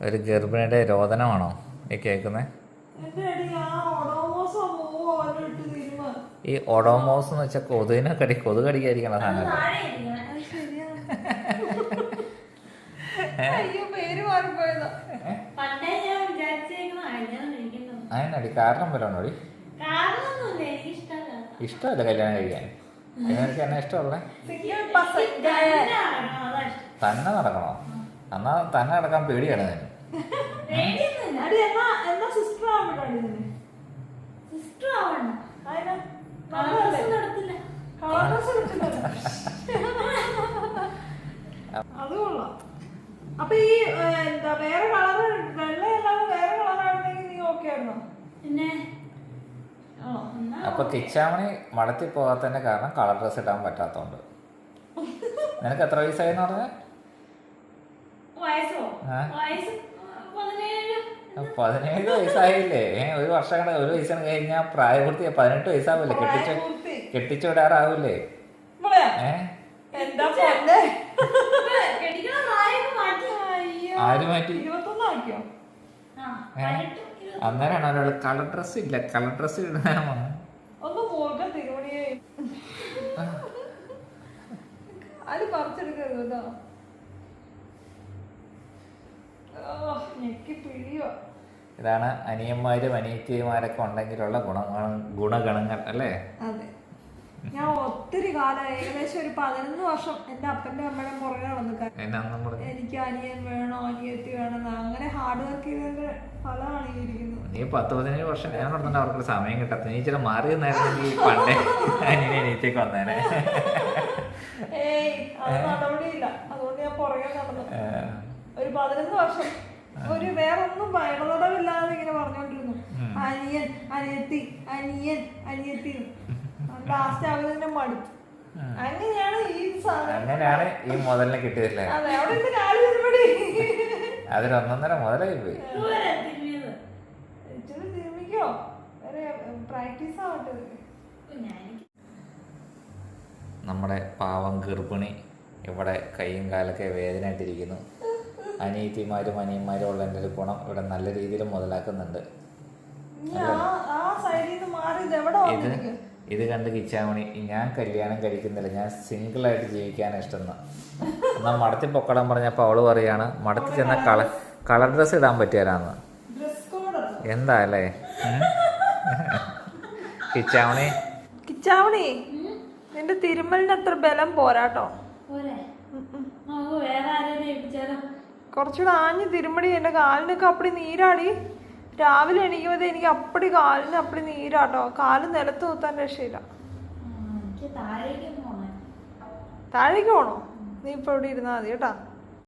ഒരു ഗർഭിണിയുടെ രോദനമാണോ ഈ കേൾക്കുന്നത്? ഈ ഒഡോമോസ് എന്ന് വെച്ചാൽ കൊതുക് കടിക്കാതിരിക്കണ സാധനം. അതിനടി കാരണം വരണോടി? ഇഷ്ടമല്ല കല്യാണം കഴിക്കാൻ. എനിക്ക് എന്നെ ഇഷ്ടമല്ലേ? തന്നെ നടക്കണോ? എന്നാ തന്നെ നടക്കാൻ പേടിയാണ് ഞാൻ. അപ്പൊ ഈ എന്താ വേറെ കളറ് വെള്ളയല്ലാതെ വേറെ കളറായിരുന്നെങ്കിൽ നീ ഓക്കെ ആയിരുന്നോ? പിന്നെ അപ്പൊ കിച്ചാമണി മടത്തി പോകാത്തതിന്റെ കാരണം കളർ ഡ്രസ് ഇടാൻ പറ്റാത്തോണ്ട്. നിനക്ക് എത്ര വയസ്സായെന്ന് പറഞ്ഞ? 17 വയസ്സായില്ലേ? ഒരു വർഷം കൂടെ, ഒരു വയസ്സിന് കഴിഞ്ഞാൽ പ്രായപൂർത്തി 18 വയസ്സാവില്ലേ? കെട്ടിച്ചു വിടാറാവൂലേ? ആര് മാറ്റി? അന്നേരമാണ് ഒരാൾ കളർ ഡ്രസ് ഇല്ല, കളർ ഡ്രസ് ഇടാമോ? ഇതാണ് അനിയന്മാരും അനിയത്തിമാരൊക്കെ ഉണ്ടെങ്കിലുള്ള ഗുണഗണങ്ങൾ അല്ലേ? അതെ. ഞാൻ ഒത്തിരി കാലം, ഏകദേശം ഒരു 11 വർഷം എന്റെ അപ്പന്റെ അമ്മയുടെ പുറകെ വന്നു. എനിക്ക് അനിയൻ വേണോ അനിയത്തി വേണം, അങ്ങനെ ഹാർഡ് വർക്ക് ചെയ്തതിന്റെ ഫലമാണ് ഈ ഇരിക്കുന്നത്. നീ 10-15 വർഷം ഞാൻ പറഞ്ഞിട്ട് അവർക്ക് സമയം കിട്ടാത്ത. നീ ചില മാറി നിന്നായിരുന്നെങ്കിൽ പണ്ടേ അനിയനെ അനിയത്തേക്ക് വന്നേനെ. നടപടിയില്ല, അതുകൊണ്ട് ഞാൻ പുറകെ നടന്നു. ഒരു 11 വർഷം ഒരു വേറൊന്നും ഇടതടവില്ലാതെ ഇങ്ങനെ പറഞ്ഞോണ്ടിരുന്നു, അനിയൻ അനിയത്തി അനിയൻ അനിയത്തി. ലാസ്റ്റ് അവനെ മടുത്തു. അങ്ങനെയാണ് ഈ മുതലിനെ കിട്ടിയതല്ലേ? അതിലൊന്നൊന്നര മുതലായി പോയി. നിർമ്മിക്കോ പ്രാക്ടീസ് ആവട്ടെ. നമ്മുടെ പാവം ഗർഭിണി ഇവിടെ കൈയും കാലൊക്കെ വേദനയായിട്ടിരിക്കുന്നു. അനിയത്തിമാരും അനിയന്മാരും ഉള്ളതിൻ്റെ ഒരു ഗുണം ഇവിടെ നല്ല രീതിയിൽ മുതലാക്കുന്നുണ്ട്. ഇത് കണ്ട് കിച്ചാമണി ഞാൻ കല്യാണം കഴിക്കുന്നില്ല, ഞാൻ സിംഗിളായിട്ട് ജീവിക്കാനാണ് ഇഷ്ടം. എന്നാൽ മടത്തി പൊക്കടാൻ പറഞ്ഞപ്പോൾ അവള് പറയാണ് മടത്തി ചെന്ന കളർ ഡ്രസ് ഇടാൻ പറ്റിയാലാന്ന്. എന്താ അല്ലേ കിച്ചാമണി? കിച്ചാമണി, നിന്റെ തിരുമലിന് അത്ര ബലം പോരാട്ടോ. കുറച്ചുകൂടെ ആഞ്ഞ് തിരുമടി. എന്റെ കാലിനൊക്കെ അപ്പടി നീരാടി. രാവിലെ എണീക്കുമ്പോഴത്തേ എനിക്ക് അപ്പടി കാലിന് അപ്പടി നീരാട്ടോ. കാല് നിലത്ത് കുത്താൻ രക്ഷയില്ല. താഴേക്ക് പോണോ? നീ ഇപ്പൊ ഇവിടെ ഇരുന്നാ മതി കേട്ടാ.